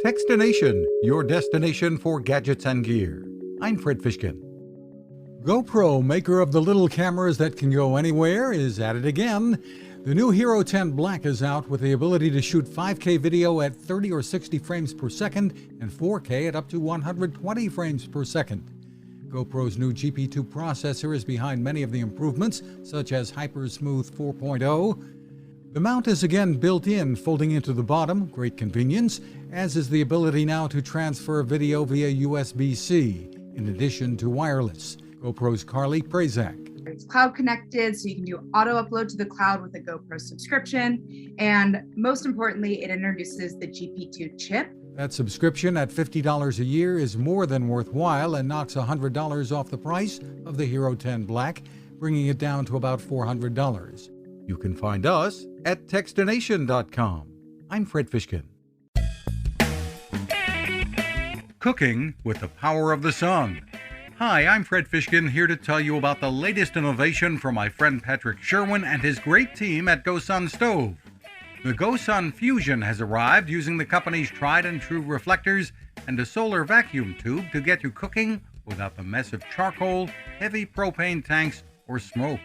Fishkin-Techstination, your destination for gadgets and gear. I'm Fred Fishkin. GoPro, maker of the little cameras that can go anywhere, is at it again. The new Hero10 Black is out with the ability to shoot 5K video at 30 or 60 frames per second and 4K at up to 120 frames per second. GoPro's new GP2 processor is behind many of the improvements, such as HyperSmooth 4.0. The mount is again built in, folding into the bottom, great convenience, as is the ability now to transfer video via USB-C, in addition to wireless. GoPro's Karlee, Prazak. It's cloud connected, so you can do auto upload to the cloud with a GoPro subscription. And most importantly, it introduces the GP2 chip. That subscription at $50 a year is more than worthwhile and knocks $100 off the price of the Hero10 Black, bringing it down to about $400. You can find us at Techstination.com. I'm Fred Fishkin. Cooking with the power of the sun. Hi, I'm Fred Fishkin, here to tell you about the latest innovation from my friend Patrick Sherwin and his great team at GoSun Stove. The GoSun Fusion has arrived using the company's tried and true reflectors and a solar vacuum tube to get you cooking without the mess of charcoal, heavy propane tanks, or smoke.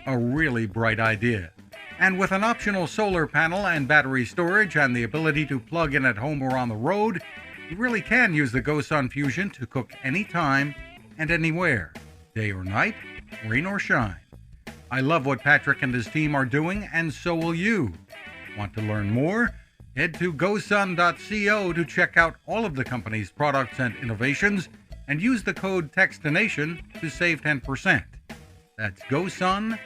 A really bright idea. And with an optional solar panel and battery storage and the ability to plug in at home or on the road, you really can use the GoSun Fusion to cook anytime and anywhere, day or night, rain or shine. I love what Patrick and his team are doing, and so will you. Want to learn more? Head to gosun.co to check out all of the company's products and innovations, and use the code Techstination to save 10%. That's gosun.co.